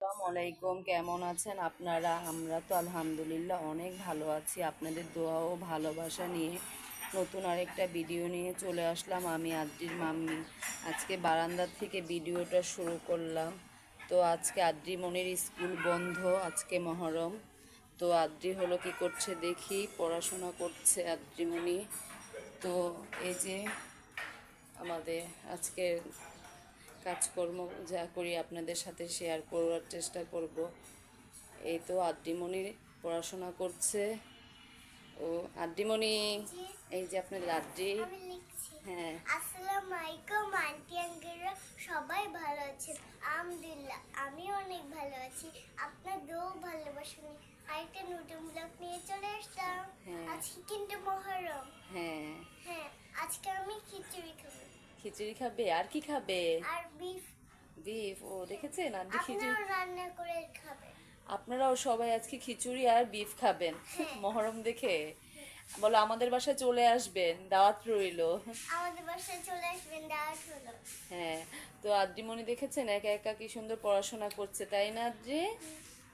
আসসালামু আলাইকুম, কেমন আছেন আপনারা? আমরা তো আলহামদুলিল্লাহ অনেক ভালো আছি। আপনাদের দোয়া ও ভালোবাসা নিয়ে নতুন আরেকটা ভিডিও নিয়ে চলে আসলাম আমি আদ্রির মাম্মি। আজকে বারান্দার থেকে ভিডিওটা শুরু করলাম। তো আজকে আদ্রি মনির স্কুল বন্ধ, আজকে মহরম। তো আদ্রি হলো কি করছে দেখি, পড়াশোনা করছে আদ্রিমণি। তো এই যে আমাদের আজকে কাজকর্ম যা করি আপনাদের সাথে শেয়ার করার চেষ্টা করব। এই তো আদ্রিমণি পড়াশোনা করছে। ও আদ্রিমণি, জি, এই যে আপনার আদ্রি। আমি লিখছি। হ্যাঁ আসসালামু আলাইকুম আন্টি আঙ্কেলরা, সবাই ভালো আছেন? আলহামদুলিল্লাহ আমি অনেক ভালো আছি। আপনার দোয়া ভালোবাসা নিয়ে আরেকটা নতুন ব্লগ নিয়ে চলে আসলাম। হ্যাঁ আজকে কিন্তু মহরম। হ্যাঁ। হ্যাঁ, আজকে আমি খিচুড়ি খাবো খিচুড়ি খাবে? আর কি খাবে? আর বিফ। বিফ? ও দেখেছেন আন্টি খিচুড়ি। আপনারাও রান্না করে খাবেন। আপনারাও সবাই আজকে খিচুড়ি আর বিফ খাবেন হ্যাঁ, মহরম দেখে? বলো আমাদের বাসায় চলে আসবেন, দাওয়াত রইলো। আমাদের বাসায় চলে আসবেন, দাওয়াত হলো। হ্যাঁ। তো আদ্রিমণি দেখেছেন একা একা কি সুন্দর পড়াশোনা করছে, তাই না আদ্রি?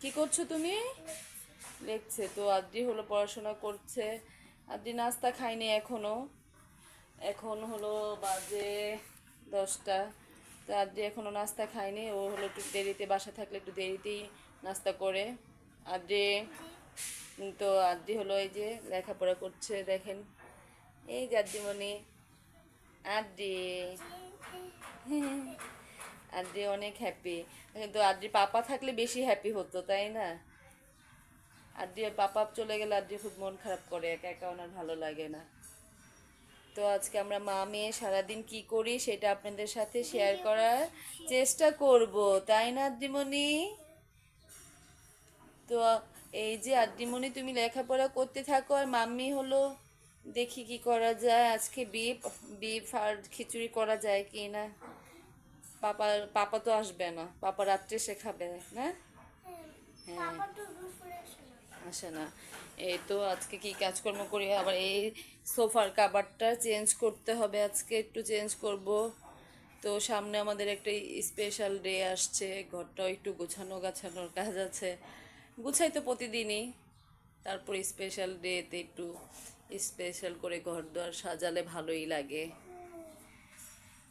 কি করছো তুমি? লিখছে। তো আদ্রি হলো পড়াশোনা করছে। আদ্রি নাস্তা খায়নি এখনো। এখন হলো বাজে 10টা। তো আদ্রি এখনো নাস্তা খায়নি। ও হলো একটু দেরিতে, বাসা থাকলে একটু দেরিতেই নাস্তা করে আদ্রি। তো আদ্রি হলো এই যে লেখাপড়া করছে, দেখেন। এই যে আদ্রিমণি, আদ্রি। আদ্রি অনেক হ্যাপি। কিন্তু আদ্রি পাপা থাকলে বেশি হ্যাপি হতো, তাই না? আদ্রির পাপা চলে গেলে আদ্রি খুব মন খারাপ করে, একা একা ওনার ভালো লাগে না। তো আজকে আমরা মা মেয়ে সারাদিন কি করি সেটা আপনাদের সাথে শেয়ার ভিডিও করার করছি। চেষ্টা করব, তাই না আদ্রিমণি? তো এই যে আদ্রিমণি, তুমি লেখাপড়া করতে থাকো আর মাম্মি হলো দেখি কি করা যায়। আজকে বিফ বিফ আর খিচুড়ি করা যায় কি না। পাপা তো আসবে না, পাপা রাত্রে সে খাবে না। হ্যাঁ, হ্যাঁ, পাপা তো দুপুরে আসে না। আসে না। এই তো আজকে কি কাজকর্ম করি, আবার এই সোফার কাভারটা চেঞ্জ করতে হবে, আজকে একটু চেঞ্জ করব। তো সামনে আমাদের একটা স্পেশাল ডে আসছে, ঘরটাও একটু গোছানো গাছানোর কাজ আছে। গুছাই তো প্রতিদিনই, তারপর স্পেশাল ডেতে একটু স্পেশাল করে ঘর দোর সাজালে ভালোই লাগে।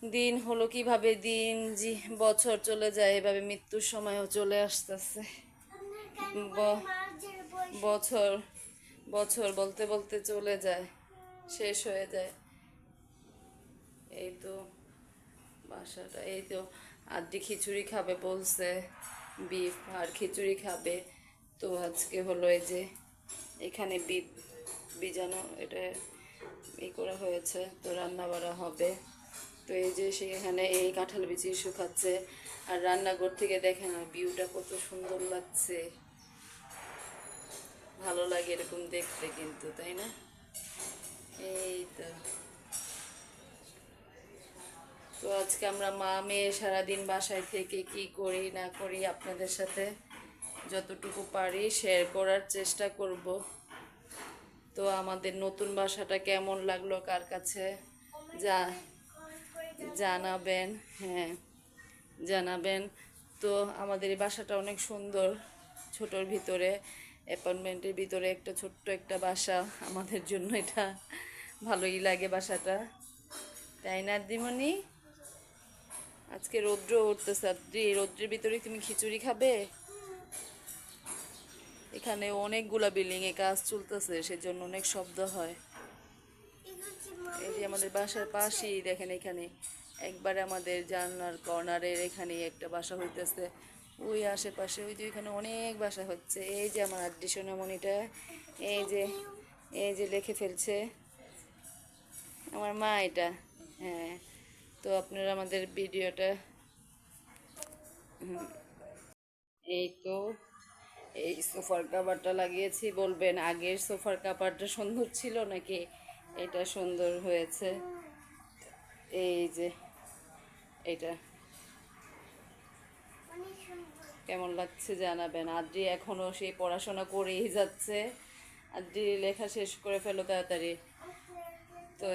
দিন হলো কিভাবে দিন জি, বছর চলে যায় এভাবে, মৃত্যুর সময়ও চলে আসতেছে। আপনার কেন বলে ব- মাঝের বয়স হচ্ছে? বছর বছর বলতে বলতে চলে যায়, শেষ হয়ে যায়। এই তো বাসাটা, এই তো আদ্রি খিচুড়ি খাবে বলছে, বিফ আর খিচুড়ি খাবে। তো আজকে হলো এই যে এখানে বিফ বিজানো, এটা করা হয়েছে, তো রান্না বাড়া হবে। তো এই যে সেখানে এই কাঁঠাল বিচি শুকাচ্ছে। আর রান্নাঘর থেকে দেখেন আর ভিউটা কত সুন্দর লাগছে, ভালো লাগে এরকম দেখতে কিন্তু, তাই না? এই তো। তো আজকে আমরা মা মেয়ে সারাদিন বাসায় থেকে কি করি না করি আপনাদের সাথে যতটুকু পারি শেয়ার করার চেষ্টা করব। তো আমাদের নতুন বাসাটা কেমন লাগলো কার কাছে যা কমেন্ট করে জানাবেন। জানাবেন। হ্যাঁ, জানাবেন। তো আমাদের এই বাসাটা অনেক সুন্দর, ছোটোর ভিতরে, অ্যাপার্টমেন্টের ভিতরে একটা ছোট্ট একটা বাসা। আমাদের জন্য এটা ভালোই লাগে বাসাটা, তাই না দিমণি? আজকে রৌদ্র উঠতেছে, আদ্রি এই রৌদ্রের ভিতরে তুমি খিচুড়ি খাবে? এখানে অনেকগুলা বিল্ডিং এ কাজ চলতেছে, সেজন্য অনেক শব্দ হয়। এগুলো কি এই মামি যে আমাদের বৃষ্টি বাসার নামছে? পাশেই দেখেন, এখানে একবারে আমাদের জানলার কর্নারের এখানে একটা বাসা হইতেছে। ওই আশেপাশে ওই যে এখানে অনেক বাসা হচ্ছে। এই যে আমার আদ্রি সোনামণিটা, এই থ্যাংক যে ইউ। এই যে লিখে ফেলছে আমার মা এটা। হ্যাঁ। তো আপনারা আমাদের ভিডিওটা, এই তো এই সোফার কাভারটা লাগিয়েছি, বলবেন আগের সোফার কাভারটা সুন্দর ছিল নাকি এটা সুন্দর হয়েছে। এই যে এটা অনেক সুন্দর। কেমন লাগছে জানাবেন। আদ্রি এখনও সেই পড়াশোনা করেই যাচ্ছে। আদ্রি লেখা শেষ করে ফেলো তাড়াতাড়ি। তো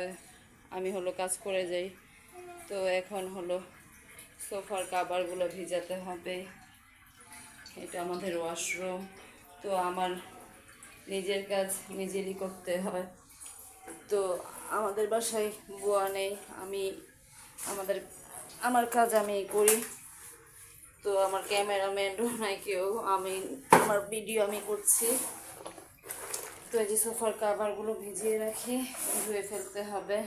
আমি হলো কাজ করে যাই। তো এখন হলো সোফার কাভারগুলো ভিজাতে হবে। এটা আমাদের ওয়াশরুম। তো আমার নিজের কাজ নিজেরই করতে হয়। তো আমাদের বাসায় বুয়া নেই, আমি আমাদের আমার কাজ আমি করি। তো আমার ক্যামেরাম্যানও নাই কেউ, আমি আমার ভিডিও আমি করছি। তো এই যে সোফার কাভারগুলো ভিজিয়ে রাখি, ধুয়ে ফেলতে হবে।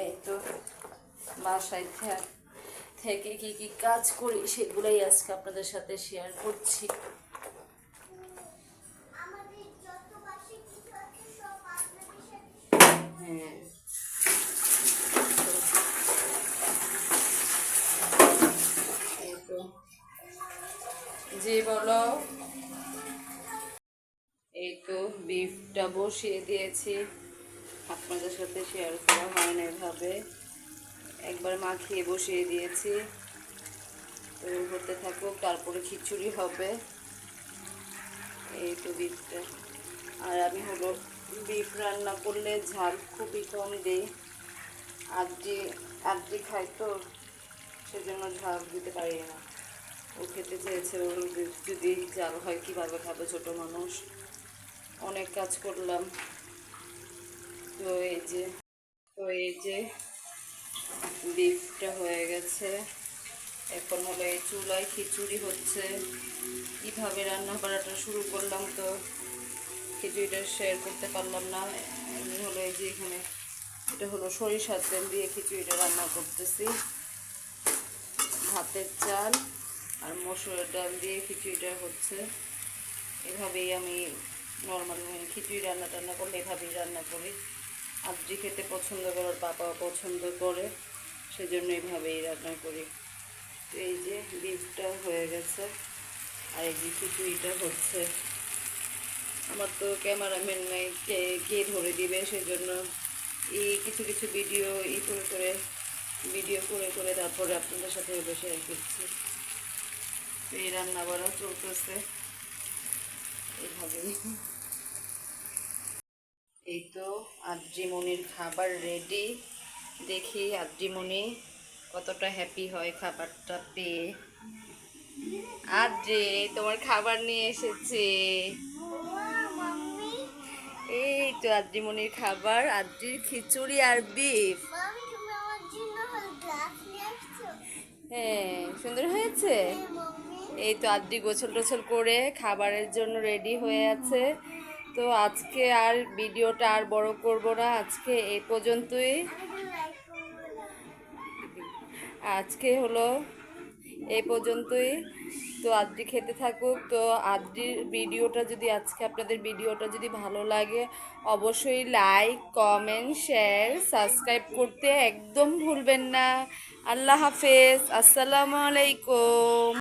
এই তো বাসায় থেকে কি কি কাজ করি সেগুলোই আজকে আপনাদের সাথে শেয়ার করছি। আমাদের যত বাসে কিছু আছে সব আপনাদের সাথে হ্যাঁ, এই তো জি বলো। এই তো বিফটা বসিয়ে দিয়েছি, আপনাদের সাথে শেয়ার করা হয় না এভাবে, একবার মাখিয়ে বসিয়ে দিয়েছি। তো হতে থাকুক, তারপরে খিচুড়ি হবে। এই তো বিফটা। আর আমি হলো বিফ রান্না করলে ঝাল খুবই কম দিই, আজকে আজকে খাই তো, সেজন্য ঝাল দিতে পারি না। ও খেতে চেয়েছে, ওর যদি ঝাল হয় কীভাবে খাবে, ছোটো মানুষ। অনেক কাজ করলাম। তো এই যে বিফটা হয়ে গেছে। এখন হলো এই চুলায় খিচুড়ি হচ্ছে। কীভাবে রান্না করাটা শুরু করলাম তো খিচুড়িটা শেয়ার করতে পারলাম না। এমনি হলো এই যে এখানে এটা হলো সরিষার তেল দিয়ে খিচুড়িটা রান্না করতেছি। ভাতের চাল আর মসুরের ডাল দিয়ে খিচুড়িটা হচ্ছে। এভাবেই আমি নর্মাল খিচুড়ি রান্না করলে এভাবেই রান্না করি। আবজি খেতে পছন্দ করে, ওর পাপাও পছন্দ করে, সেজন্য এইভাবেই রান্না করি। তো এই যে বিফটা হয়ে গেছে, আর এই যে খিচুড়িটা হচ্ছে। আমার তো ক্যামেরাম্যান নেই, কে ধরে দিবে, সেজন্য কিছু কিছু ভিডিও ভিডিও করে করে তারপরে আপনাদের সাথে শেয়ার করছি। তো এই রান্না বাড়া চলতেছে এইভাবেই। এই তো আদ্রিমণির খাবার রেডি। দেখি আদ্রিমণি কতটা হ্যাপি হয় খাবারটা পেয়ে। আদ্রি, তোমার খাবার নিয়ে এসেছে। মাম্মি এই তো আদ্রিমণির খাবার, আদ্রির খিচুড়ি আর বিফ। মাম্মি তুমি আমার জন্য গ্লাস নিয়ে আসছো? হ্যাঁ, সুন্দর হয়েছে। হ্যাঁ মাম্মি। এই তো আদ্রি গোছল টোছল করে খাবারের জন্য রেডি হয়ে আছে। তো আজকে আর ভিডিওটা আর বড় করব না, আজকে এই পর্যন্তই। আমি লাইক করবো না। আজকে হলো এই পর্যন্তই। তো আদ্রি খেতে থাকুক। তো আদ্রির ভিডিওটা যদি আজকে আপনাদের ভিডিওটা যদি ভালো লাগে, অবশ্যই লাইক কমেন্ট শেয়ার সাবস্ক্রাইব করতে একদম ভুলবেন না। আল্লাহ হাফেজ, আসসালামু আলাইকুম।